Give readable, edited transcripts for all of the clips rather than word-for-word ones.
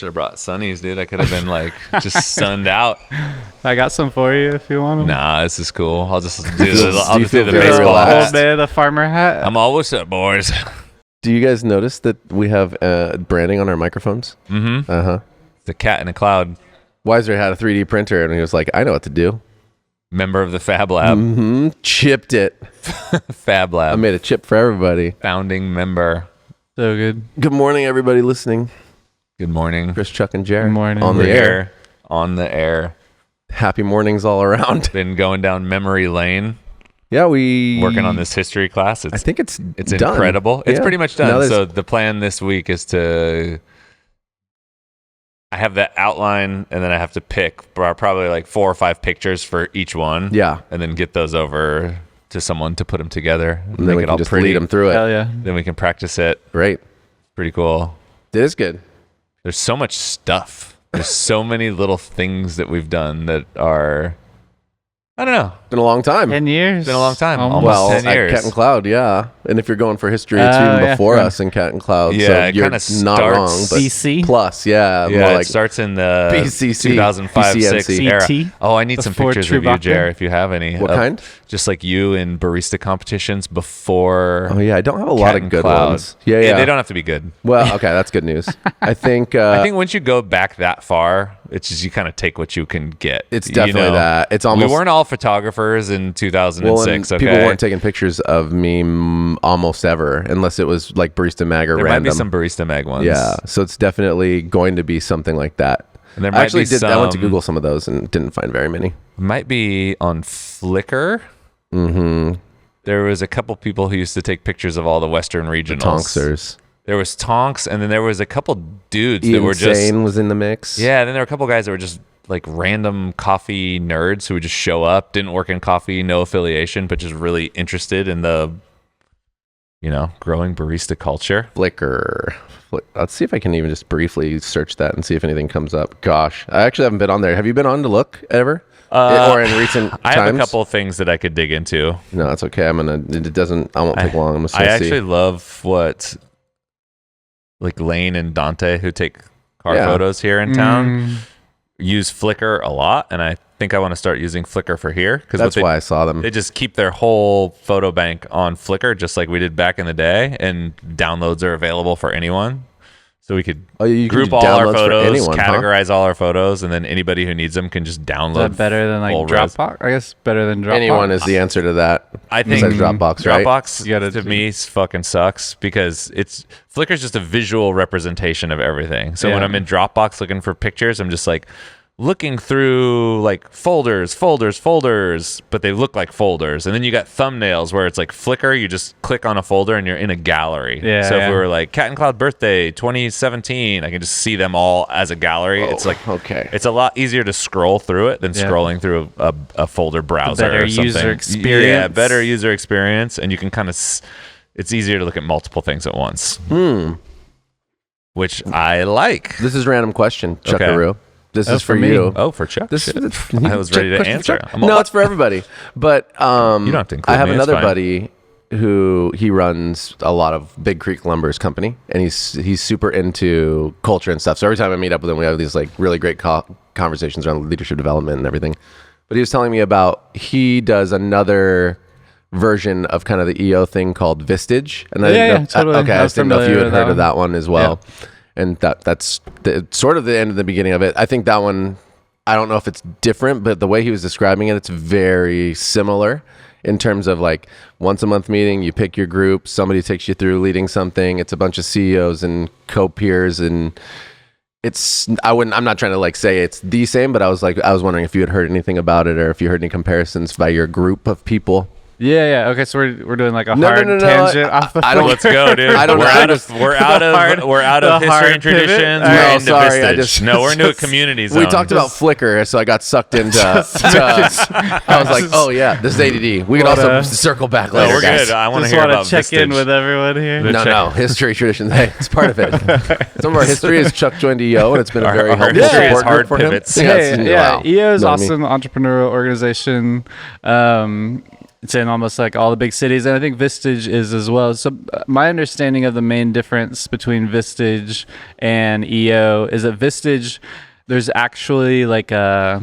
should have brought sunnies, dude. I could have been like just sunned out. I got some for you if you want them. Nah, this is cool. I'll just do the The baseball old man, the farmer hat. I'm all, what's up, boys? Do you guys notice that we have branding on our microphones? Mm-hmm. Uh-huh. The cat in a cloud. Weiser had a 3D printer, and he was like, I know what to do. Member of the Fab Lab. Mm-hmm. Chipped it. Fab Lab. I made a chip for everybody. Founding member. So good. Good morning, everybody listening. Good morning. Chris, Chuck, and Jared. Good morning. On We're the air. here on the air. Happy mornings all around. Been going down memory lane. Yeah, we... Working on this history class. I think it's done. incredible. It's Yeah. pretty much done. So the plan this week is to... I have that outline, and then I have to pick probably like 4 or 5 pictures for each one. Yeah. And then get those over to someone to put them together. And then we can just lead them through it. Hell yeah. Then we can practice it. Great. Pretty cool. It is good. There's so much stuff. There's so many little things that we've done that are... I don't know. Been a long time. 10 years. It's been a long time. Almost. Almost 10 years. At Cat and Cloud, yeah. And if you're going for history, it's even before us in Cat and Cloud. Yeah, so it you're kinda not starts wrong. But BC? Plus, yeah. Yeah, more it like starts in the BCC, 2005-6 BCNC. era. CT? Oh, I need some Before pictures of you, Chewbacca? Jer, if you have any. What kind? Just like you in barista competitions before. Oh, yeah. I don't have a lot Cat of and good Cloud. ones. Yeah. They don't have to be good. Well, okay. That's good news. I think once you go back that far, it's just you kind of take what you can get. it's definitely that. It's almost... We weren't all photographers in 2006, okay? People weren't taking pictures of me almost ever, unless it was like Barista Mag or There random. might be some Barista Mag ones. Yeah. So it's definitely going to be something like that. And there I might actually be I went to some- Google some of those and didn't find very many. Might be on Flickr. Mm-hmm. There was a couple people who used to take pictures of all the Western regionals. Tonksers. There was Tonks, and then there was a couple dudes that Ian were just... Sane was in the mix. Yeah, then there were a couple guys that were just like random coffee nerds who would just show up, didn't work in coffee, no affiliation, but just really interested in the, growing barista culture. Flickr. Let's see if I can even just briefly search that and see if anything comes up. Gosh, I actually haven't been on there. Have you been on to look ever? Or in recent times? I have a couple of things that I could dig into. No, that's okay. I won't take long. I'm just I gonna actually see. love what like Lane and Dante, who take car Yeah. photos here in town, use Flickr a lot, and I think I want to start using Flickr for here because That's why I saw them. they just keep their whole photo bank on Flickr, just like we did back in the day, and downloads are available for anyone. So we could You can group do all our downloads for photos, anyone, huh? categorize all our photos, and then anybody who needs them can just download. Is that better than like full res. Dropbox? I guess better than Dropbox. Anyone is the answer to that. I think Besides Dropbox, right? Dropbox You gotta to do- me fucking sucks because Flickr's just a visual representation of everything. So when Yeah. I'm in Dropbox looking for pictures, I'm just like looking through like folders, but they look like folders. And then you got thumbnails where it's like Flickr, you just click on a folder and you're in a gallery. Yeah, so if yeah. we were like Cat and Cloud birthday 2017, I can just see them all as a gallery. It's like okay. it's a lot easier to scroll through it than Yeah. scrolling through a folder browser. better or something. user experience. Yeah, better user experience, and you can kind of. It's easier to look at multiple things at once, which I like. This is a random question, Okay. Chuckaroo. This is for for me. you. Oh, for Chuck. This Shit. is I was ready to question for answer. Chuck. I'm all No, about- it's for everybody. But You don't have to include I have me, it's another fine. buddy who he runs a lot of Big Creek Lumber's company, and he's super into culture and stuff. So every time I meet up with him, we have these like really great conversations around leadership development and everything. But he was telling me about he does another version of kind of the EO thing called Vistage, and I Yeah, didn't know, yeah, totally. okay, I I just was didn't know if you familiar had with heard that of that one as well. Yeah. And that's sort of the end of the beginning of it. I think that one, I don't know if it's different, but the way he was describing it, it's very similar in terms of like once a month meeting, you pick your group, somebody takes you through leading something. It's a bunch of CEOs and co-peers, and I'm not trying to like say it's the same, but I was wondering if you had heard anything about it or if you heard any comparisons by your group of people. Yeah. Okay, so we're doing like a No, hard no, no, tangent off the I don't- Let's go, dude. I don't we're know. out of we're out of the history hard and traditions. pivot. We're No, into sorry, I Vistage. just- No, we're into a community zone. We talked about Flickr, so I got sucked into. I was like, "Oh yeah, this is ADD." We can also circle back No, later, we're guys. good. I want to Just hear want about to check in Vistage. with everyone here. No, history, tradition. Hey, it's part of it. Some of our history is Chuck joined EO, and it's been a very our helpful history is support hard group for him. pivots. Yes, Yeah, wow. EO is Know what I mean? awesome entrepreneurial organization. It's in almost like all the big cities, and I think Vistage is as well. So my understanding of the main difference between Vistage and EO is that Vistage, there's actually like a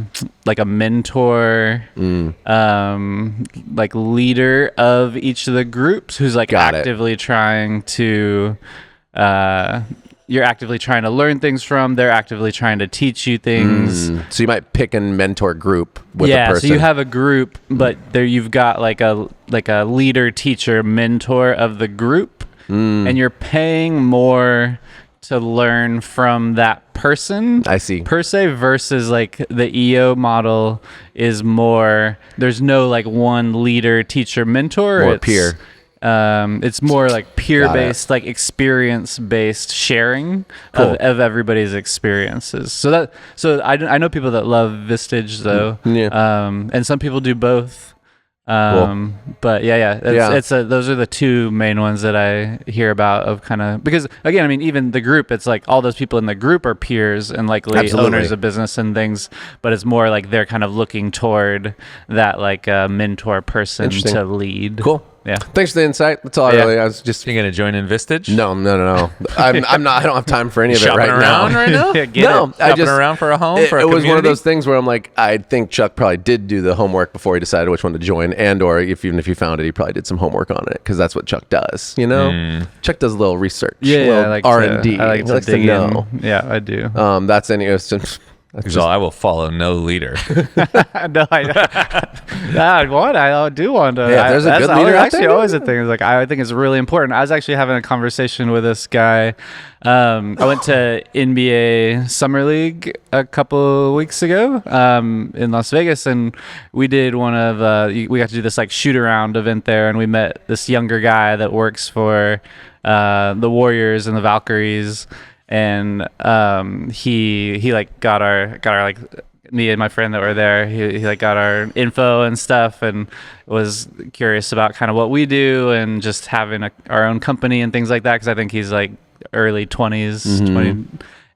mentor, like leader of each of the groups who's like actively trying to. You're actively trying to learn things from. They're actively trying to teach you things. So you might pick a mentor group with a person. So you have a group, but there you've got like a leader, teacher, mentor of the group, and you're paying more to learn from that person. I see. Per se, versus like the EO model is more. There's no like one leader, teacher, mentor, or peer. It's more like peer-based, like experience-based sharing of everybody's experiences. So I know people that love Vistage though, and some people do both. But those are the two main ones that I hear about of kind of, because again, I mean, even the group, it's like all those people in the group are peers and likely owners of business and things, but it's more like they're kind of looking toward that like mentor person to lead. Cool. Yeah. Thanks for the insight. That's all I was just. You gonna join in Vistage? No. I'm not. I don't have time for any of it right around now. right now? Shopping around for a home. It was one of those things where I'm like, I think Chuck probably did do the homework before he decided which one to join, or even if you found it, he probably did some homework on it because that's what Chuck does. You know, Chuck does a little research, R&D. I like to dig know. Yeah, I do. That's anything. I will follow no leader. No, I do want to. Yeah, there's a good leader out actually there. Always a thing. Like I think it's really important. I was actually having a conversation with this guy. I went to NBA Summer League a couple weeks ago in Las Vegas, and we did we got to do this like shoot around event there, and we met this younger guy that works for the Warriors and the Valkyries. And he like got our like me and my friend that were there, he like got our info and stuff and was curious about kind of what we do and just having our own company and things like that, because I think he's like early 20s 20.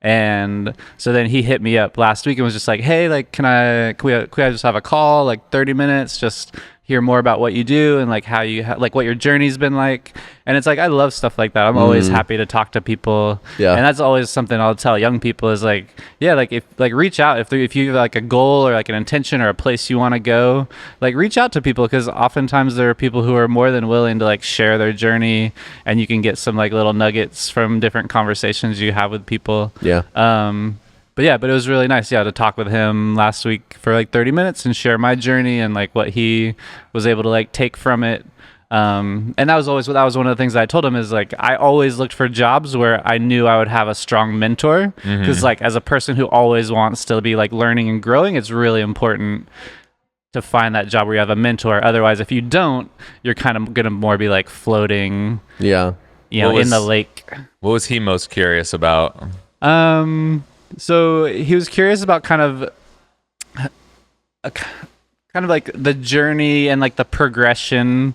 And so then he hit me up last week and was just like, hey, like can we just have a call, like 30 minutes, just hear more about what you do and like how you like what your journey's been like. And it's like, I love stuff like that. I'm always happy to talk to people. Yeah. And that's always something I'll tell young people is like, yeah, like if like reach out if you have like a goal or like an intention or a place you want to go, like reach out to people, because oftentimes there are people who are more than willing to like share their journey, and you can get some like little nuggets from different conversations you have with people. Yeah. But it was really nice, to talk with him last week for like 30 minutes and share my journey and like what he was able to like take from it. And that was one of the things that I told him is like, I always looked for jobs where I knew I would have a strong mentor, because like as a person who always wants to be like learning and growing, it's really important to find that job where you have a mentor. Otherwise, if you don't, you're kind of going to more be like floating, in the lake. What was he most curious about? So he was curious about kind of like the journey and like the progression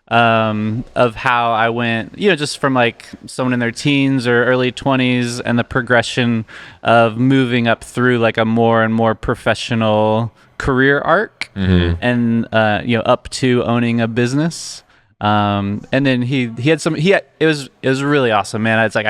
of how I went, just from like someone in their teens or early 20s, and the progression of moving up through like a more and more professional career arc, and up to owning a business. And then it was really awesome, man. It's like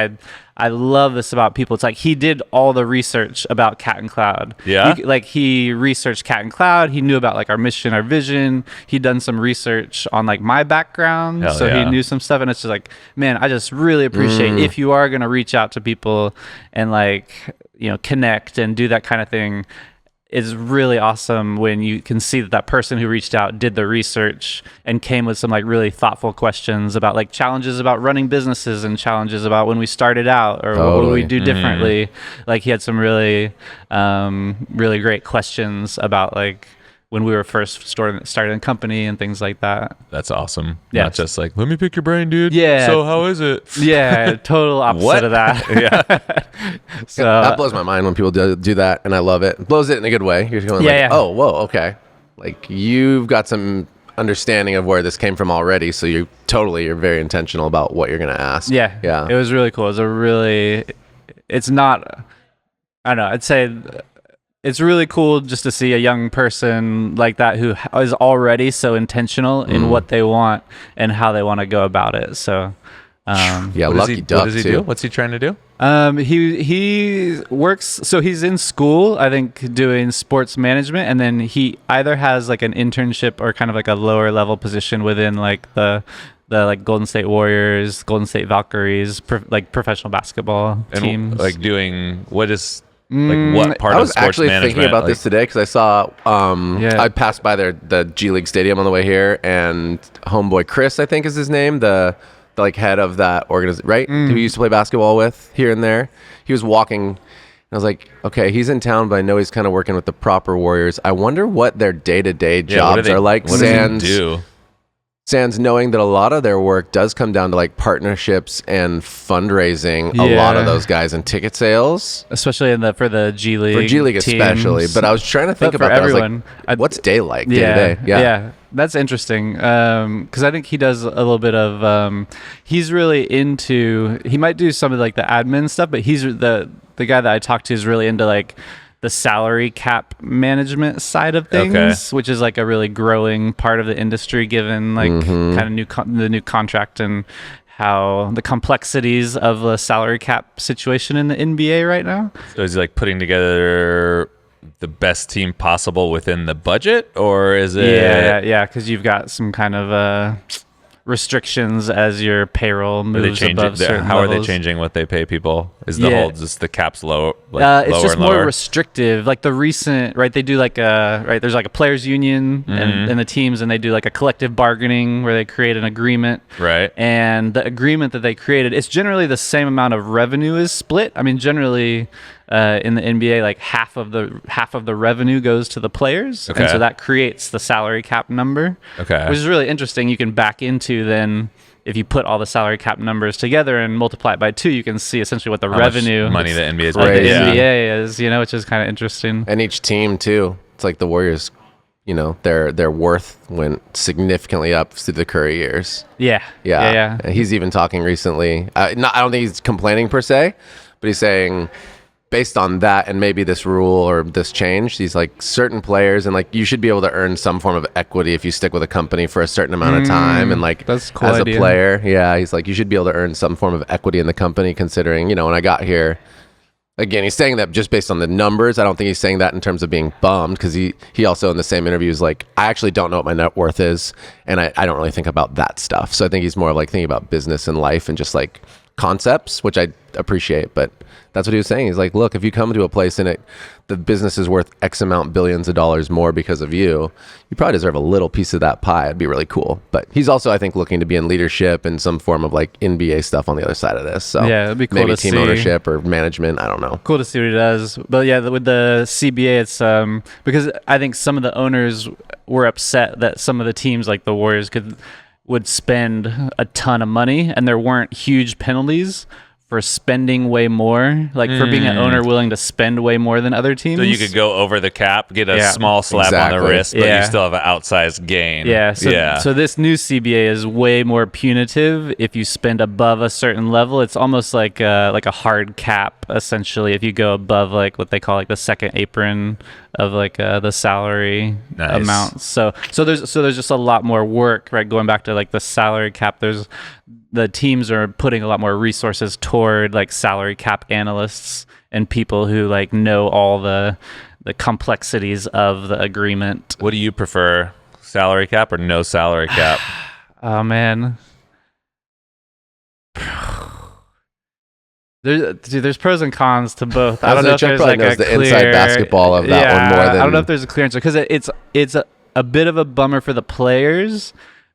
I love this about people. It's like he did all the research about Cat and Cloud. Yeah. He researched Cat and Cloud. He knew about like our mission, our vision. He'd done some research on like my background. He knew some stuff. And it's just like, man, I just really appreciate if you are going to reach out to people and like, connect and do that kind of thing. It's really awesome when you can see that person who reached out did the research and came with some like really thoughtful questions about like challenges about running businesses and challenges about when we started out or what would we do differently. Like he had some really, really great questions about like when we were first starting a company and things like that. That's awesome. Yeah. Not just like, let me pick your brain, dude. Yeah. So how is it? Yeah. Total opposite of that. Yeah. So that blows my mind when people do that, and I love it. It blows it in a good way. You're going oh, whoa, okay. Like you've got some understanding of where this came from already, so you're very intentional about what you're going to ask. Yeah. Yeah. It was really cool. It's not, I don't know, I'd say it's really cool just to see a young person like that who is already so intentional in what they want and how they want to go about it. So, yeah, lucky duck. What does he too. do? What's he trying to do? he works, so he's in school, I think, doing sports management, and then he either has like an internship or kind of like a lower level position within like the like Golden State Warriors, Golden State Valkyries, like professional basketball teams. And like doing what is like what part I of was sports actually management? thinking about like, this today because I saw Yeah. I passed by the G League stadium on the way here, and homeboy Chris, I think is his name, the like head of that organization, right? Who we used to play basketball with here and there. He was walking, and I was like, okay, he's in town, but I know he's kind of working with the proper Warriors. I wonder what their day-to-day jobs are like. What do they do? Sans knowing that a lot of their work does come down to like partnerships and fundraising. A lot of those guys and ticket sales, especially for the G League. For G League teams. especially. But I was trying to think But about for that. everyone, I was like, what's day like? Day to day? Yeah. That's interesting. Because I think he does a little bit of. He's really into. He might do some of like the admin stuff, but he's the guy that I talked to is really into like the salary cap management side of things, which is like a really growing part of the industry, given like kind of the new contract and how the complexities of the salary cap situation in the NBA right now. So is he like putting together the best team possible within the budget, or is it? Yeah, because you've got some kind of restrictions as your payroll moves above certain How are they levels. changing what they pay people? Is the whole just the caps low? Like It's lower just and more lower? restrictive. Like the recent, right? They do like there's like a players union and the teams, and they do like a collective bargaining where they create an agreement. Right. And the agreement that they created, it's generally the same amount of revenue is split. I mean, generally in the NBA, like half of the revenue goes to the players, and so that creates the salary cap number. Okay. Which is really interesting. You can back into then. If you put all the salary cap numbers together and multiply it by 2, you can see essentially what the How much revenue money the NBA is of the making. Yeah. NBA is, which is kind of interesting. And each team too. It's like the Warriors, their worth went significantly up through the Curry years. Yeah. And he's even talking recently. I don't think he's complaining per se, but he's saying, based on that and maybe this rule or this change, he's like certain players and like you should be able to earn some form of equity if you stick with a company for a certain amount of time. And like that's a cool as idea. a player, he's like you should be able to earn some form of equity in the company, considering when I got here. Again, he's saying that just based on the numbers. I don't think he's saying that in terms of being bummed, because he also in the same interview is like, I actually don't know what my net worth is, and I don't really think about that stuff. So I think he's more like thinking about business and life and just like concepts, which I appreciate. But that's what he was saying. He's like, look, if you come to a place and the business is worth X amount billions of dollars more because of you probably deserve a little piece of that pie. It'd be really cool. But he's also, I think, looking to be in leadership and some form of like NBA stuff on the other side of this. So yeah, it'd be cool maybe to team see. ownership or management. I don't know. Cool to see what he does. But yeah, with the CBA, it's because I think some of the owners were upset that some of the teams like the Warriors would spend a ton of money and there weren't huge penalties for spending way more, like for being an owner willing to spend way more than other teams. So you could go over the cap, get a small slap on the wrist, but you still have an outsized gain. So this new CBA is way more punitive if you spend above a certain level. It's almost like a hard cap, essentially, if you go above like what they call like the second apron of like the salary amount. So there's just a lot more work, right? Going back to like the salary cap, the teams are putting a lot more resources toward like salary cap analysts and people who like know all the complexities of the agreement. What do you prefer, salary cap or no salary cap? Oh man, there's pros and cons to both. I don't know if Chuck there's probably like knows a the clear inside basketball of that one more than I don't know if there's a clear answer, because it's a bit of a bummer for the players.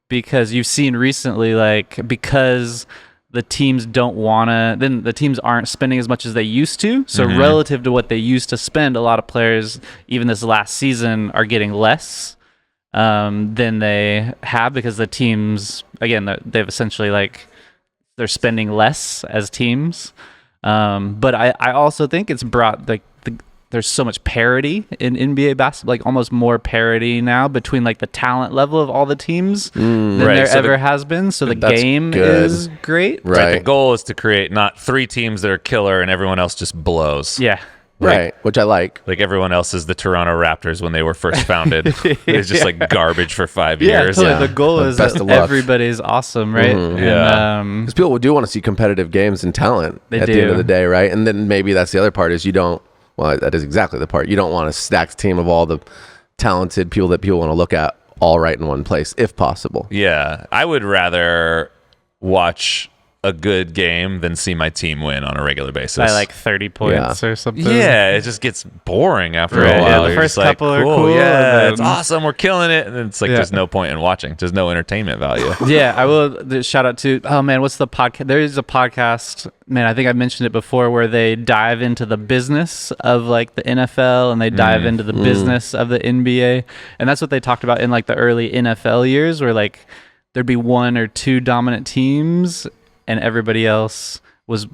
Because you've seen recently, like, because the teams then the teams aren't spending as much as they used to. So relative to what they used to spend, a lot of players, even this last season, are getting less than they have, because the teams, again, they've essentially like, they're spending less as teams. But I also think it's brought there's so much parity in NBA basketball, like almost more parity now between like the talent level of all the teams than there ever has been. So the game is great. Right. The goal is to create not 3 teams that are killer and everyone else just blows. Yeah. Right, which I like. Like everyone else is the Toronto Raptors when they were first founded. It's just like garbage for 5 Yeah, years. totally. The goal is Best that of luck. everybody's awesome, right? Yeah. Because people do want to see competitive games and talent They at the do. end of the day, right? And then maybe that's the other part is you don't, well, that is exactly the part. You don't want a stacked team of all the talented people that people want to look at all right in one place, if possible. Yeah, I would rather watch a good game than see my team win on a regular basis. By like 30 points or something. Yeah, it just gets boring after Right, a while. yeah, the You're first just like, couple are cool, Yeah, and it's then- awesome. We're killing it. And then it's like, Yeah. there's no point in watching. There's no entertainment value. Yeah, I will shout out to, oh man, what's the podcast? There is a podcast, man, I think I mentioned it before, where they dive into the business of like the NFL and they dive into the business of the NBA. And that's what they talked about in like the early NFL years, where like there'd be one or two dominant teams and everybody else was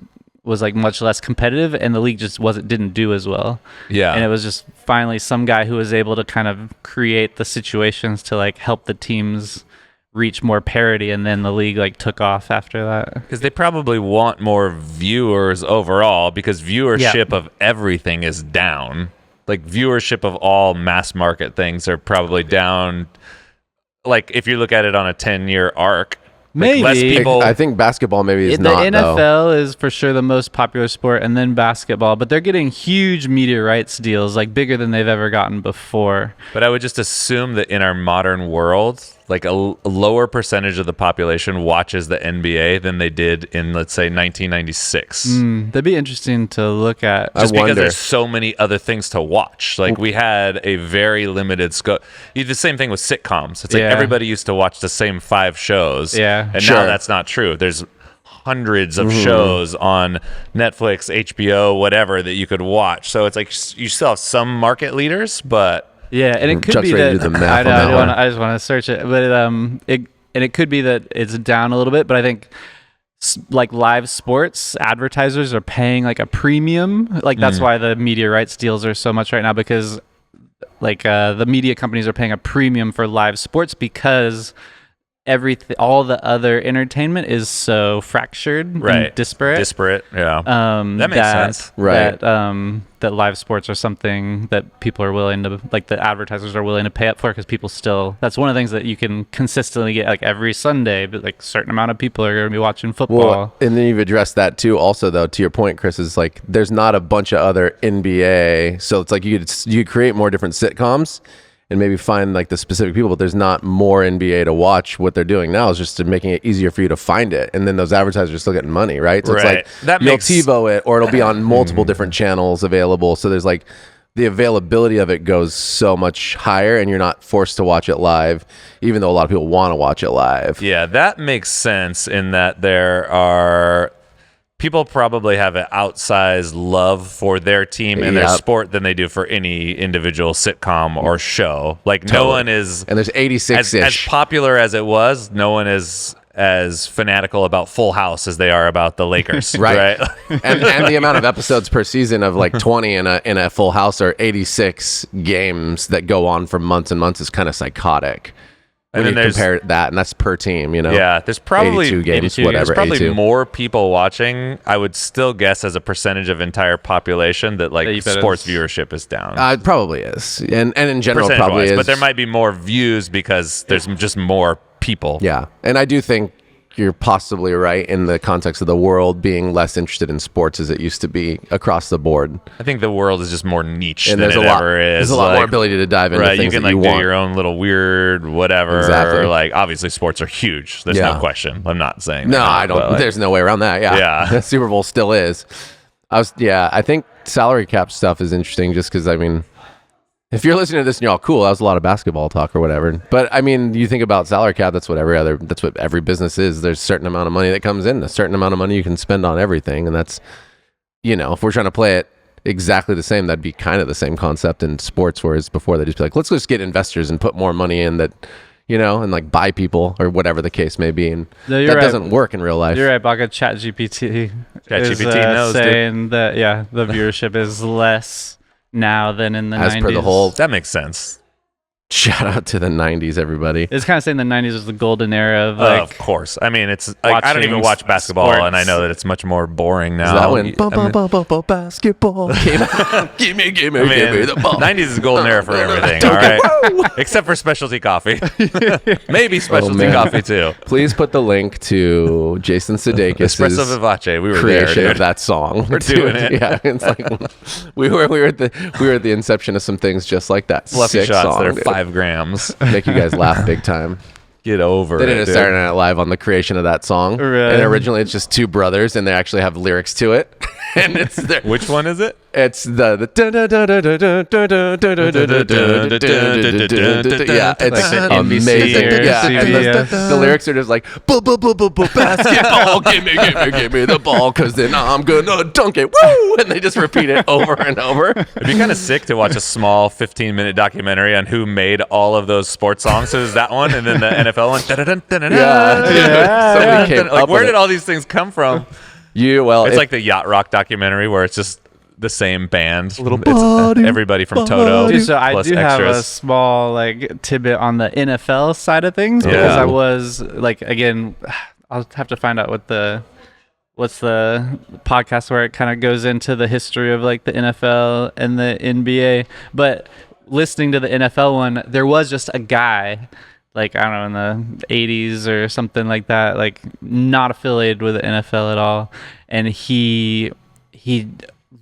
like much less competitive, and the league just didn't do as well. Yeah. And it was just finally some guy who was able to kind of create the situations to like help the teams reach more parity, and then the league like took off after that. Because they probably want more viewers overall, because viewership of everything is down. Like viewership of all mass market things are probably down. Like if you look at it on a 10-year arc, Maybe. less people. I think basketball maybe is The not, NFL though. is for sure the most popular sport, and then basketball, but they're getting huge media rights deals, like bigger than they've ever gotten before. But I would just assume that in our modern world, like a lower percentage of the population watches the NBA than they did in, let's say, 1996. That'd be interesting to look at. I Just because wonder. there's so many other things to watch. Like we had a very limited scope. The same thing with sitcoms. It's like Yeah. everybody used to watch the same 5 shows. Yeah. And Sure. now that's not true. There's hundreds of shows on Netflix, HBO, whatever that you could watch. So it's like you still have some market leaders, but Yeah, and it could Chuck's be ready that to do the math on that one. I just want to search it, but it could be that it's down a little bit. But I think like live sports advertisers are paying like a premium. Like that's why the media rights deals are so much right now, because like the media companies are paying a premium for live sports because all the other entertainment is so fractured and disparate. Yeah. That makes sense. Right. That live sports are something that people are willing to, like the advertisers are willing to pay up for, because people still, that's one of the things that you can consistently get like every Sunday, but like a certain amount of people are going to be watching football. Well, and then you've addressed that too. Also, though, to your point, Chris, is like there's not a bunch of other NBA, so it's like you could create more different sitcoms and maybe find like the specific people, but there's not more NBA to watch. What they're doing now is just making it easier for you to find it, and then those advertisers are still getting money, right? So Right. it's like That you'll makes- TiVo it, or it'll be on multiple different channels available. So there's like the availability of it goes so much higher, and you're not forced to watch it live, even though a lot of people want to watch it live. Yeah, that makes sense in that there are people probably have an outsized love for their team and their Yep. sport than they do for any individual sitcom or show. Like no one is And there's 86-ish. as popular as it was. No one is as fanatical about Full House as they are about the Lakers. Right. right? and the amount of episodes per season of like 20 in a full house or 86 games that go on for months and months is kind of psychotic. And When then you there's- compare that, and that's per team, you know. Yeah, there's probably 82 games, 82. whatever. There's probably 82. more people watching. I would still guess as a percentage of entire population that like That you bet sports is- viewership is down. It probably is, and in general, Percentage-wise, probably is. but there might be more views because there's just more people. Yeah, and I do think you're possibly right in the context of the world being less interested in sports as it used to be across the board. I think the world is just more niche And than there's it a lot. ever is. There's a lot more Like, ability to dive into right, things you can that like you do want. your own little weird whatever. Exactly. Like obviously sports are huge. There's Yeah. no question. I'm not saying No, that, I don't. but, like, There's no way around that. Yeah, Yeah. Super Bowl still is. I think salary cap stuff is interesting, just because I mean, if you're listening to this and you're all cool, that was a lot of basketball talk or whatever. But I mean, you think about salary cap, that's what every business is. There's a certain amount of money that comes in, a certain amount of money you can spend on everything, and that's, if we're trying to play it exactly the same, that'd be kind of the same concept in sports, whereas before they just be like, let's just get investors and put more money in that, and like buy people or whatever the case may be, and No, that you're right. doesn't work in real life. You're right, Bacas. ChatGPT is ChatGPT knows, dude. saying that the viewership is less now than in the As 90s. per the whole that makes sense. Shout out to the 90s, everybody. It's kind of saying the 90s was the golden era of like. Of course. I mean, it's like, I don't even watch basketball, sports. and I know that it's much more boring now. Is that when basketball came out? Give me the ball. 90s is a golden era for everything, all right? Except for specialty coffee. Maybe specialty man. coffee, too. Please put the link to Jason Espresso Sudeikis' Vivace. We were creation there, of dude. that song. We're doing it. Yeah, it's like we were at the inception of some things just like that. Fluffy Sick shots song, that are dude. 5 grams. Make you guys laugh big time. Get over They it, did a dude. Saturday Night Live on the creation of that song, Right. and originally it's just two brothers, and they actually have lyrics to it, and it's their, Which one is it? it's the yeah, it's Like the NBC amazing. or Yeah, and CBS. the lyrics are just like basketball, give me the ball, cause then I'm gonna dunk it, woo! And they just repeat it over and over. It'd be kind of sick to watch a small 15-minute documentary on who made all of those sports songs. So there's that one, and then the NFL one. Somebody came Like, up where with did it. all these things come from? It's It's like the yacht rock documentary where it's just the same band. Little It's body, everybody from Toto. Dude, so I plus do have a extras. small like tidbit on the NFL side of things because Yeah. I was like, again, I'll have to find out what's the podcast where it kind of goes into the history of like the NFL and the NBA. But listening to the NFL one, there was just a guy, like, I don't know, in the 80s or something like that, like not affiliated with the NFL at all. And he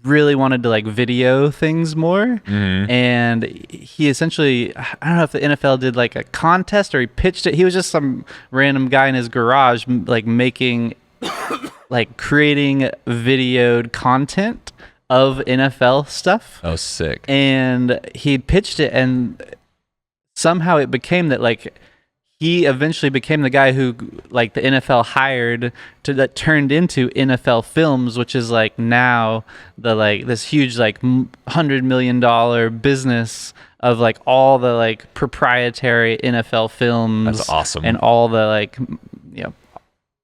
really wanted to like video things more. And he essentially, I don't know if the NFL did like a contest or he pitched it. He was just some random guy in his garage, like making, like creating videoed content of NFL stuff. Oh, sick. And he pitched it, and somehow it became that like he eventually became the guy who like the NFL hired to, that turned into NFL Films, which is like now the like this huge like $100 million business of like all the like proprietary NFL films. That's awesome. And all the like, you know,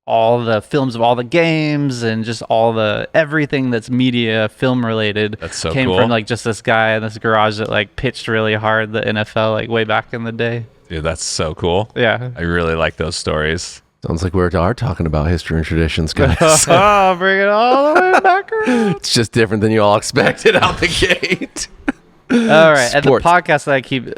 all the films of all the games and just all the everything that's media film related. That's so came cool. from like just this guy in this garage that like pitched really hard the NFL like way back in the day. Dude, that's so cool. Yeah. I really like those stories. Sounds like we are talking about history and traditions, guys. Oh, bring it all the way back around. It's just different than you all expected out the gate. All right. And the Sports. podcast that I keep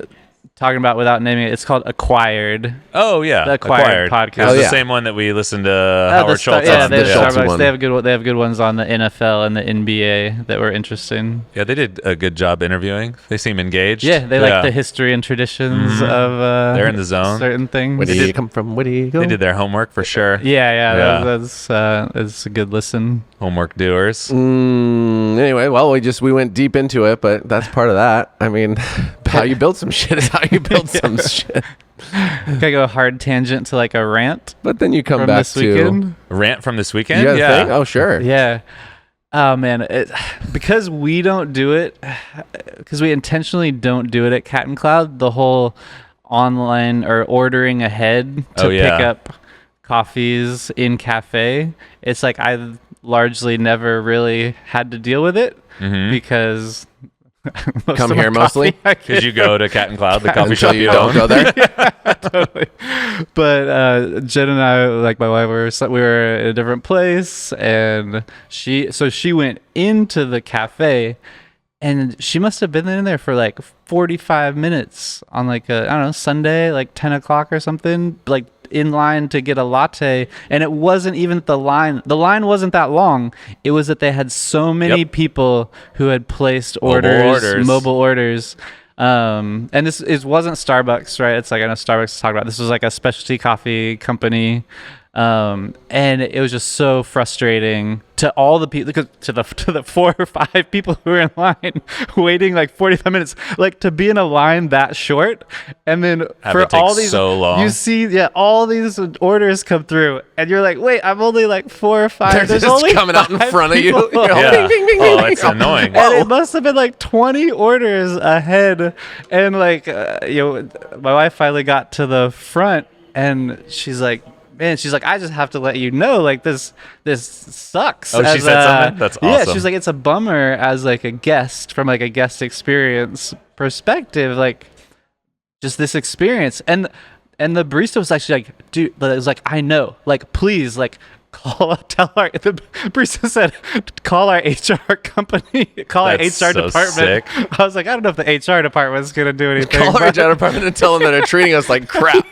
talking about without naming it, it's called Acquired. Oh, yeah. The Acquired podcast. It was Oh, the yeah. same one that we listened to Oh, Howard Schultz yeah, on. they have, the Schultz Starbucks. one. They have good ones on the NFL and the NBA that were interesting. Yeah, they did a good job interviewing. They seem engaged. Yeah, they like the history and traditions of They're in the zone. certain things. Where do you come from? Where do you go? They did their homework for sure. Yeah. Yeah. That's a good listen. Homework doers. Anyway, well, we went deep into it, but that's part of that. I mean, how you build some shit is how you build some shit. Can I go a hard tangent to like a rant But then you come from back this to weekend? Rant from this you weekend? got a Yeah. thing? Oh, sure. Yeah. Oh man, because we don't do it, because we intentionally don't do it at Cat and Cloud. The whole online or ordering ahead to Oh, yeah. pick up coffees in cafe. It's like I've largely never really had to deal with it because most Come of my here mostly? coffee I Because you go to Cat and Cloud, the coffee Until shop you you don't own. go there. totally. But Jen and I, like my wife, we were in a different place, and she went into the cafe, and she must have been in there for like 45 minutes on like I don't know, Sunday, like 10 o'clock or something, like in line to get a latte. And it wasn't even the line wasn't that long. It was that they had so many Yep. people who had placed Orders. mobile orders. And this wasn't Starbucks, right? It's like, I know Starbucks talk about this was like a specialty coffee company. And it was just so frustrating to all the people, to the 4 or 5 people who were in line waiting like 45 minutes, like to be in a line that short. And then Have for it take all these, so long. you see, all these orders come through and you're like, wait, I'm only like 4 or 5. They're There's just only coming out in 5 front of you. people." You're like, Yeah. ding, ding, ding, Oh, ding, it's ding. annoying. And it must have been like 20 orders ahead. And like, my wife finally got to the front and she's like, I just have to let you know, like this sucks. Oh, she said something? That's Yeah, awesome. she's like, it's a bummer as like a guest from like a guest experience perspective. Like, just this experience. And the barista was actually like, dude, it was like, I know, like, please, like, the barista said, call our HR company, call our That's HR so department. sick. I was like, I don't know if the HR department is going to do anything. Call our but- HR department and tell them that they're treating us like crap.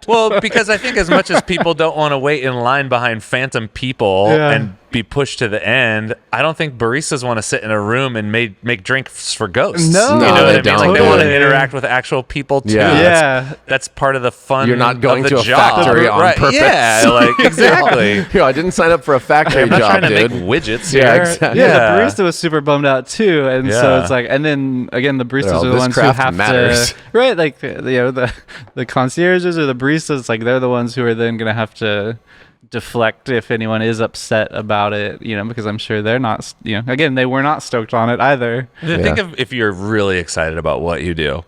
Well, because I think as much as people don't want to wait in line behind phantom people Yeah. and be pushed to the end, I don't think baristas want to sit in a room and make drinks for ghosts. No. You know No, what they I mean? don't. Like they want to Totally. interact with actual people too. Yeah. Yeah. That's part of the fun. You're not going of the to a job. factory on Right, purpose. Yeah, like exactly. Yo, I didn't sign up for a factory I'm not job, trying to dude. make widgets Yeah, here. exactly. Yeah, the barista was super bummed out too, and so Yeah. it's like, and then again, the baristas Oh, are the this ones who craft have matters. to, right? Like the concierges or the baristas, like they're the ones who are then gonna have to deflect if anyone is upset about it, because I'm sure they're not, again, they were not stoked on it either. Think of if you're really excited about what you do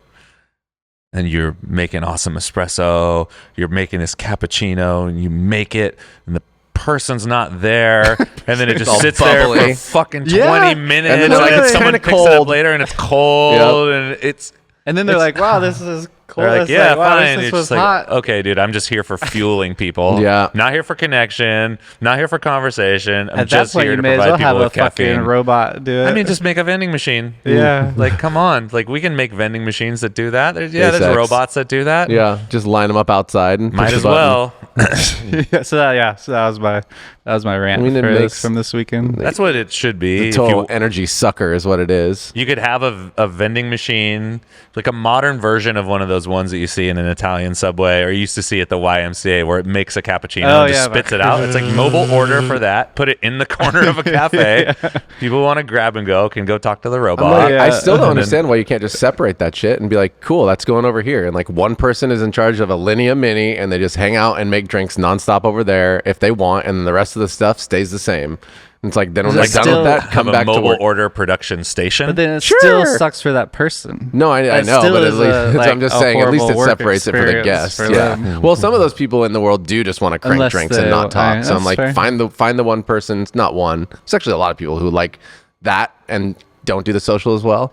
and you're making awesome espresso, you're making this cappuccino and you make it and the person's not there and then it just all sits there bubbly. for fucking 20 Yeah. minutes And then and it's then like, someone kinda picks it up cold. later and it's cold and it's And then they're like, wow, this is cool. they're like, It's yeah, wow, fine. this You're was just like, hot. okay, dude, I'm just here for fueling people. Yeah. Not here for connection. Not here for conversation. I'm At that just point, here you to may as provide well people have a with fucking caffeine. robot do it. I mean, just make a vending machine. Yeah. Like, come on. Like, we can make vending machines that do that. There's SpaceX. robots that do that. Yeah, just line them up outside and Might push as the button. well. so that was my rant I mean, it for makes- from this weekend. That's what it should be. The If total you, energy sucker is what it is. you could have a vending machine, like a modern version of one of those ones that you see in an Italian subway or you used to see at the YMCA where it makes a cappuccino Oh, and just yeah, spits it out. It's like mobile order for that. Put it in the corner of a cafe. People want to grab and go, can go talk to the robot. Like, yeah. I still don't And then- understand why you can't just separate that shit and be like, cool, that's going over here. And like one person is in charge of a Linea Mini and they just hang out and make drinks nonstop over there if they want. And the rest of the stuff stays the same. And it's like, then when Is they're it done still with that, Have come a back to mobile work. order production station. But then it Sure. still sucks for that person. No, I That know, still but at is least like I'm just a saying, at least horrible it work separates it for the experience guests. for Yeah. them. Well, some of those people in the world do just want to crank Unless drinks they- and not talk. alright, So I'm that's like, fair. find the one person. It's not one. It's actually a lot of people who like that and don't do the social as well.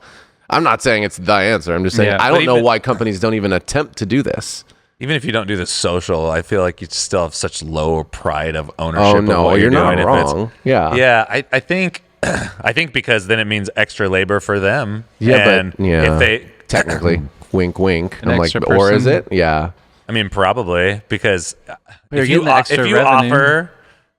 I'm not saying it's the answer. I'm just saying Yeah. I But don't know even- why companies don't even attempt to do this. Even if you don't do the social, I feel like you still have such low pride of ownership. Oh of no, what you're not doing. If it's- wrong. Yeah. Yeah, I think I think because then it means extra labor for them. Yeah, and but yeah. if they Technically, wink, wink. An I'm like, extra or is person? it? Yeah. I mean, probably because You're if you getting the extra if you revenue. offer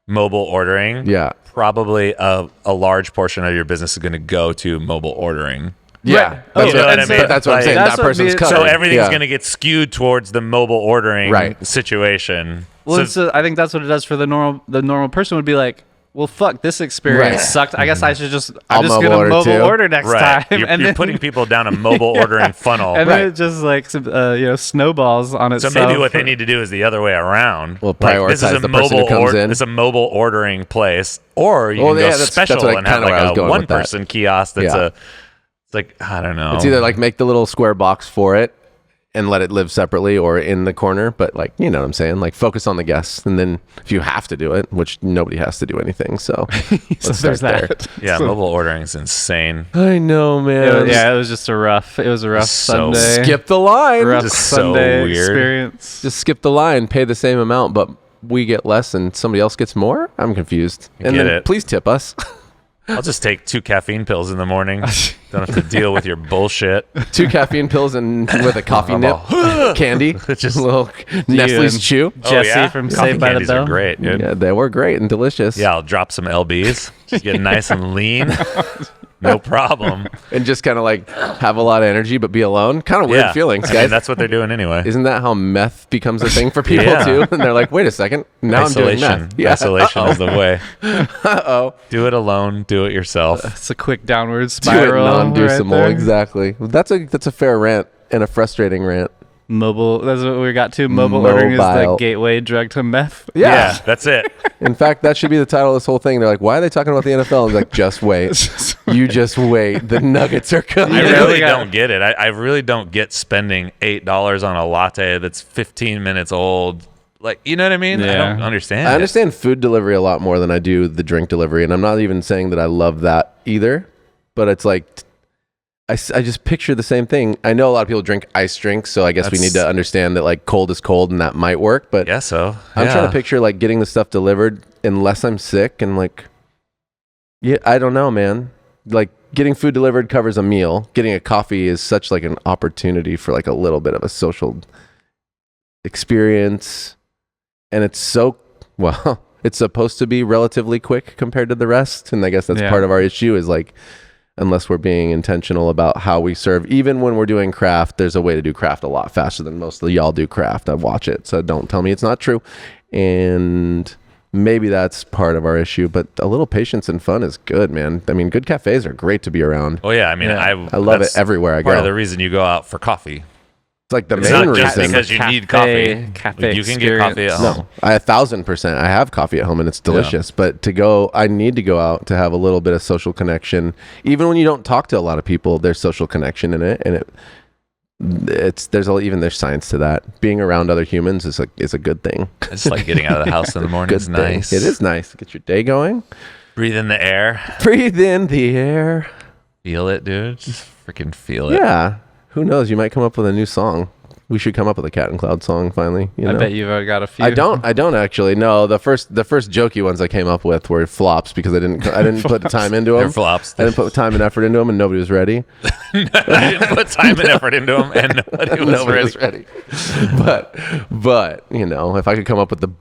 mobile ordering, Yeah. probably a large portion of your business is going to go to mobile ordering. Yeah. Right. That's You know what I mean? But that's what I'm Like- saying. That's That what person's me- covered. So everything's Yeah. going to get skewed towards the mobile ordering Right. situation. Well, So- I think that's what it does for the normal person would be like, well, fuck, this experience Right. sucked. I guess I should just, I'll I'm just mobile gonna order mobile too. order next right, time, you're, and you're then putting people down a mobile ordering funnel. and Right. then it just like snowballs on So itself. maybe what they need to do is the other way around. Well, Like, this is prioritize a the person who mobile comes in. It's a mobile ordering place, or you Well, can yeah, go that's special what I- and have kinda where I was like a going with that. one-person kiosk. That's Yeah. it's like I don't know. It's either like make the little square box for it and let it live separately or in the corner. But like, you know what I'm saying? Like focus on the guests. And then if you have to do it, which nobody has to do anything. So let's there's start there. that. yeah, So- mobile ordering is insane. I know, man. It was just a rough. It was a rough So Sunday. Skip the line. rough Just so Sunday weird. experience. Just skip the line, pay the same amount, but we get less and somebody else gets more? I'm confused. And Get then it. please tip us. I'll just take 2 caffeine pills in the morning. Don't have to deal with your bullshit. 2 caffeine pills and with a coffee nip candy. Just- a little Nestle's Chew. Jesse from Coffee Saved by the candies Bell. are great, dude. Yeah, they were great and delicious. Yeah, I'll drop some LBs. Just get nice and lean. No problem. And just kind of like have a lot of energy but be alone. Kind of weird Yeah. feelings, I mean, guys. that's what they're doing anyway. Isn't that how meth becomes a thing for people Yeah. too? And they're like, wait a second, now I'm doing Isolation. meth. Yeah. Isolation is the way. Uh-oh. Do it alone. Do it yourself. It's a quick downward Do it spiral. non-deuceable. right there. Exactly. That's a fair rant and a frustrating rant. Mobile. That's what we got to. Mobile ordering is the Mobile. gateway drug to meth. Yeah. That's it. In fact, that should be the title of this whole thing. They're like, why are they talking about the NFL? I'm like, just wait. You just wait. The Nuggets are coming. I Yeah, really we got- don't get it. I really don't get spending $8 on a latte that's 15 minutes old. Like, you know what I mean? I Yeah. don't understand. I it. understand food delivery a lot more than I do the drink delivery. And I'm not even saying that I love that either. But it's like, I just picture the same thing. I know a lot of people drink ice drinks, so I guess we need to understand that like cold is cold and that might work. But Yeah, so I'm trying to picture like getting the stuff delivered unless I'm sick and like, yeah, I don't know, man. Like getting food delivered covers a meal. Getting a coffee is such like an opportunity for like a little bit of a social experience. And it's so, well, it's supposed to be relatively quick compared to the rest. And I guess that's part of our issue is like, unless we're being intentional about how we serve. Even when we're doing craft, there's a way to do craft a lot faster than most of y'all do craft. I watch it, so don't tell me it's not true. And maybe that's part of our issue, but a little patience and fun is good, man. I mean, good cafes are great to be around. Oh yeah, I mean, I love it everywhere I go. Part of the reason you go out for coffee. It's like the It's main not just reason. because you need coffee. You can get coffee at home. No, I 1,000%. I have coffee at home and it's delicious. But I need to go out to have a little bit of social connection. Even when you don't talk to a lot of people, there's social connection in it, and there's science to that. Being around other humans is a good thing. It's like getting out of the house in the morning. It's nice. It is nice. Get your day going. Breathe in the air. Breathe in the air. Feel it, dude. Just freaking feel it. Yeah. Who knows? You might come up with a new song. We should come up with a Cat and Cloud song finally. I bet you've already got a few. I don't actually. No, the first jokey ones I came up with were flops because I didn't put time into them. They're flops. I didn't put time and effort into them, and nobody was ready. I didn't put time and effort into them, and nobody was ready. But you know, if I could come up with the Man,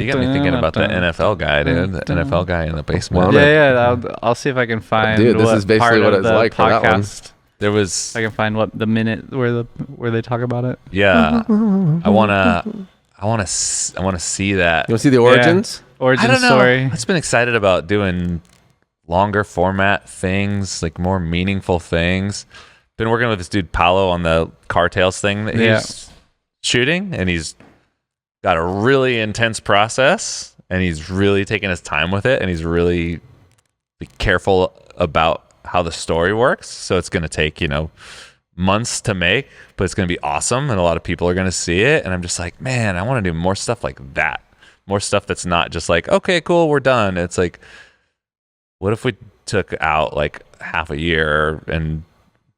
you got me thinking about the NFL guy, dude. The NFL guy in the basement. Yeah. I'll see if I can find. Dude, this is basically what it's like for that one. There was. I can find what the minute where they talk about it. Yeah, I wanna see that. You want to see the origins? Origin I don't know. story. I've just been excited about doing longer format things, like more meaningful things. Been working with this dude Paolo on the Car Tales thing that he's shooting, and he's got a really intense process, and he's really taking his time with it, and he's really careful about how the story works. So it's going to take, months to make, but it's going to be awesome, and a lot of people are going to see it. And I'm just like, man, I want to do more stuff like that. More stuff that's not just like, okay, cool, we're done. It's like, what if we took out like half a year and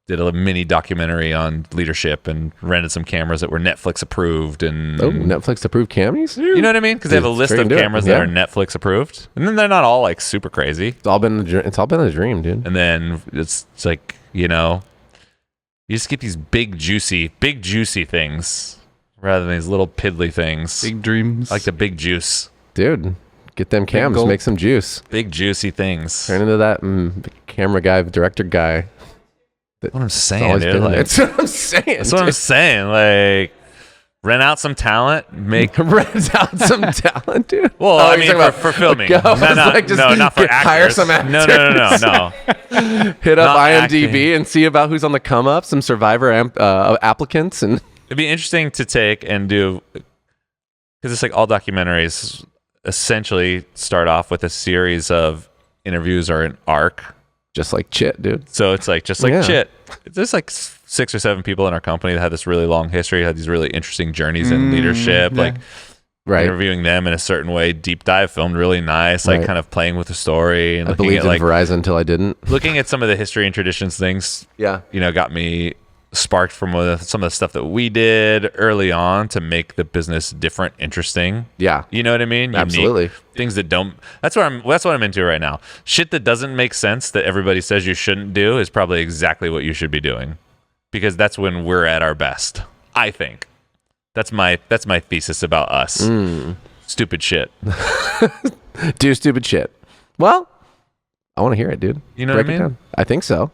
did a mini documentary on leadership and rented some cameras that were Netflix approved and Netflix approved cameras? You know what I mean? Because they have a list of cameras that are Netflix approved, and then they're not all like super crazy. It's all been a dream, dude. And then it's like, you just get these big juicy things rather than these little piddly things. Big dreams. I like the big juice. Dude, get them cams, make some juice. Big juicy things. Turn into that camera guy, director guy. That's what I'm saying, dude. That's what I'm saying. That's what I'm saying. Like, rent out some talent, rent out some talent, dude. Well, I mean, for filming. Not for actors. Hire some actors. No. Hit up IMDb and see about who's on the come up. Some Survivor applicants, and it'd be interesting to take and do, because it's like all documentaries essentially start off with a series of interviews or an arc. Just like Chit, dude. So it's like Chit. There's like 6 or 7 people in our company that had this really long history, had these really interesting journeys in leadership, interviewing them in a certain way, deep dive, filmed really nice, kind of playing with the story. And I believed in Verizon until I didn't. Looking at some of the history and traditions things, got me sparked from some of the stuff that we did early on to make the business different, interesting. Yeah. You know what I mean? Absolutely. Unique, things that don't, that's what I'm into right now. Shit that doesn't make sense that everybody says you shouldn't do is probably exactly what you should be doing, because that's when we're at our best. I think that's my thesis about us. Stupid shit. Do stupid shit. Well, I want to hear it, dude. You know what I mean? I think so.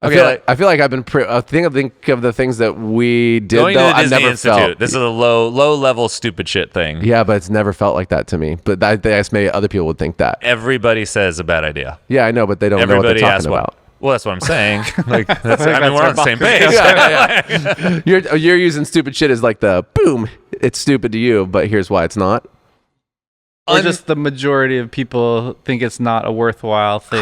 Okay, I feel like I've been. I think of the things that we did. Going though, to the Disney I never Institute. felt. This is a low level stupid shit thing. Yeah, but it's never felt like that to me. But I guess maybe other people would think that. Everybody says a bad idea. Yeah, I know, but they don't know what they're talking about. Well, that's what I'm saying. Like, we're on the same page. Yeah. You're using stupid shit as like the boom. It's stupid to you, but here's why it's not. Or just the majority of people think it's not a worthwhile thing.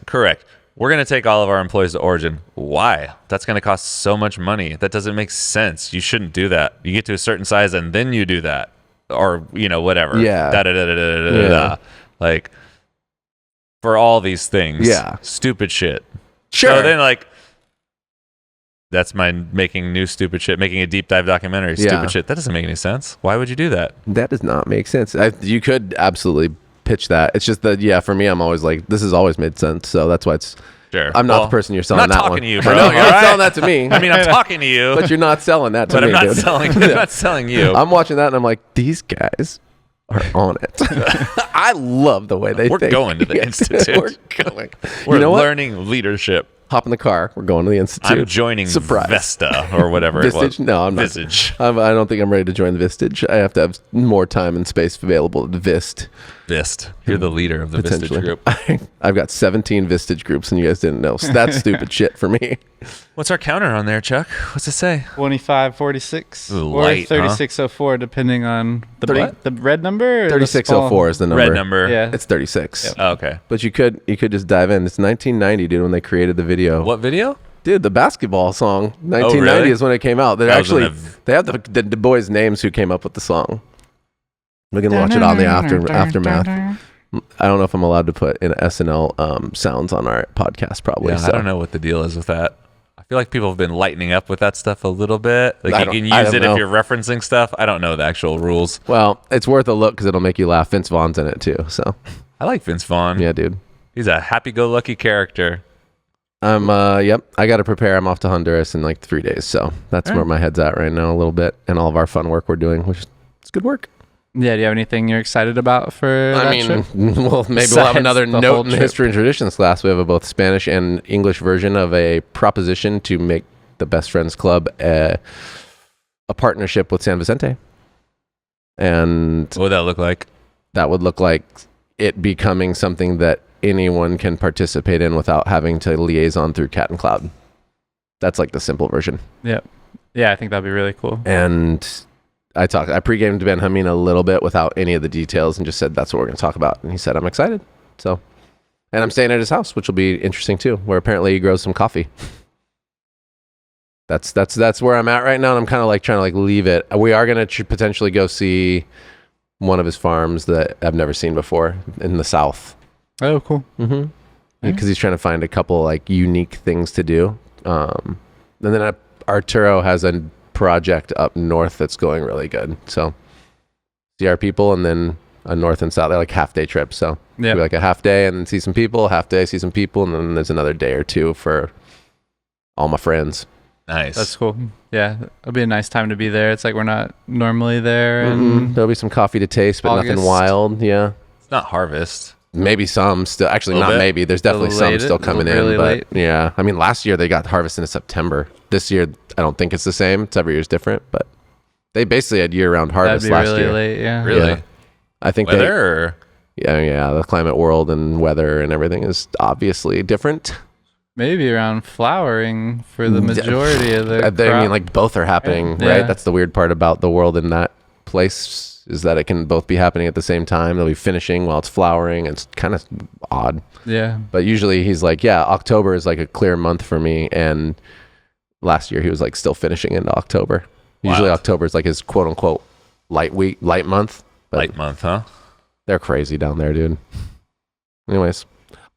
Correct. We're going to take all of our employees to Origin. Why? That's going to cost so much money. That doesn't make sense. You shouldn't do that. You get to a certain size and then you do that. Or, whatever. Yeah. Like, for all these things. Yeah. Stupid shit. Sure. So then, like, that's my making new stupid shit, making a deep dive documentary. Stupid shit. That doesn't make any sense. Why would you do that? That does not make sense. You could absolutely pitch that. It's just that, for me, I'm always like, this has always made sense. So that's why it's. Sure. I'm not the person you're selling I'm not that talking one. to you, bro. I know, you're All not right? selling that to me. I mean, I'm talking to you, but you're not selling that to but me, I'm not dude. selling. I'm not selling you. I'm watching that and I'm like, these guys are on it. I love the way they We're think. going to the institute. We're going. We're You know what? learning leadership. Hop in the car. We're going to the institute. I'm joining Surprise. Vesta or whatever it was. Vistage? No, I'm not. Vistage. I don't think I'm ready to join the Vistage. I have to have more time and space available to Vist. Vist. You're the leader of the Vistage Potentially. group. I've got 17 Vistage groups and you guys didn't know. So that's stupid shit for me. What's our counter on there, Chuck? What's it say? 2546 Ooh, or light, huh? 3604, depending on the 30 the red number. Or 3604 is the number. Red number. Yeah. It's 36. Yep. Oh, okay. But you could just dive in. It's 1990, dude, when they created the video. What video? Dude, the basketball song, 1990 really? is when it came out. They That was actually in they have the boys' names who came up with the song. We can watch it on the aftermath. I don't know if I'm allowed to put in SNL sounds on our podcast. Probably. Yeah, so. I don't know what the deal is with that. I feel like people have been lightening up with that stuff a little bit. Like I you don't- can I use don't it know. if you're referencing stuff. I don't know the actual rules. Well, it's worth a look because it'll make you laugh. Vince Vaughn's in it too. So I like Vince Vaughn. yeah, dude. He's a happy-go-lucky character. Yep. I got to prepare. I'm off to Honduras in like 3 days. So that's where my head's at right now a little bit, and all of our fun work we're doing, which is it's good work. Yeah, do you have anything you're excited about for that trip? Well, maybe we'll have Besides another the note whole in the trip. history and traditions class. We have a both Spanish and English version of a proposition to make the Best Friends Club a partnership with San Vicente. And What would that look like? that would look like it becoming something that anyone can participate in without having to liaison through Cat and Cloud. That's like the simple version. Yep. Yeah, I think that'd be really cool. And I pre-gamed Ben Hameen a little bit without any of the details and just said, that's what we're going to talk about. And he said, I'm excited. So, and I'm staying at his house, which will be interesting too, where apparently he grows some coffee. That's where I'm at right now. And I'm kind of like trying to like leave it. We are going to potentially go see one of his farms that I've never seen before in the South. Oh, cool. Mm-hmm. Because he's trying to find a couple like unique things to do. And then Arturo has a project up north that's going really good. So see our people, and then a north and south. They're like half day trips. So Yeah. like a half day and then see some people, half day, see some people, and then there's another day or two for all my friends. Nice. That's cool. Yeah, it'll be a nice time to be there. It's like we're not normally there. And There'll be some coffee to taste, but nothing August. wild. Yeah. It's not harvest. Maybe some still. Actually, Little not bit? maybe. There's definitely some late, still coming really in. But late. yeah, I mean, last year they got harvested in September. This year, I don't think it's the same. It's every year's different, but they basically had year-round that'd harvest be last really year. late. Yeah. Really? Yeah. I think Weather? Or? yeah, the climate world and weather and everything is obviously different. Maybe around flowering for the majority of the I crop. mean, like both are happening, Yeah. right? That's the weird part about the world in that place is that it can both be happening at the same time. They'll be finishing while it's flowering. It's kind of odd. Yeah. But usually he's like, yeah, October is like a clear month for me. And last year he was like still finishing into October. Usually Wild. October is like his quote unquote light month. But Light month, huh? they're crazy down there, dude. Anyways,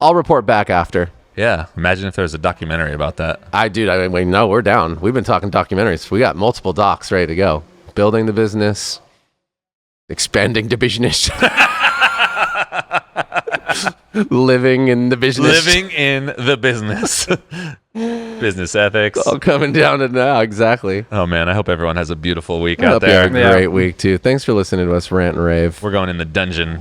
I'll report back after. Yeah. Imagine if there was a documentary about that. I mean, no, we're down. We've been talking documentaries. We got multiple docs ready to go. Building the business, expanding the business, living in the business. Living in the business. Business ethics. All coming down to now, exactly. Oh, man. I hope everyone has a beautiful week I out hope you have there. a great week, too. Thanks for listening to us rant and rave. We're going in the dungeon.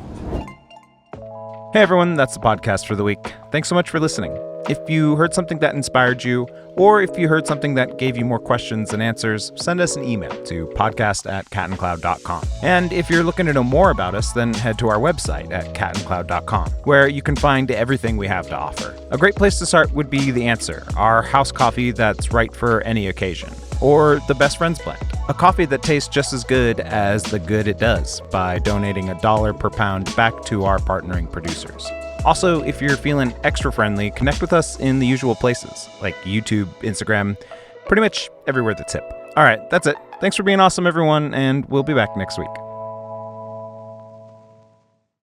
Hey everyone, that's the podcast for the week. Thanks so much for listening. If you heard something that inspired you, or if you heard something that gave you more questions than answers, send us an email to podcast@catandcloud.com. And if you're looking to know more about us, then head to our website at catandcloud.com, where you can find everything we have to offer. A great place to start would be The Answer, our house coffee that's right for any occasion. Or the Best Friends Blend, a coffee that tastes just as good as the good it does by donating $1 per pound back to our partnering producers. Also, if you're feeling extra friendly, connect with us in the usual places, like YouTube, Instagram, pretty much everywhere that's hip. All right, that's it. Thanks for being awesome, everyone, and we'll be back next week.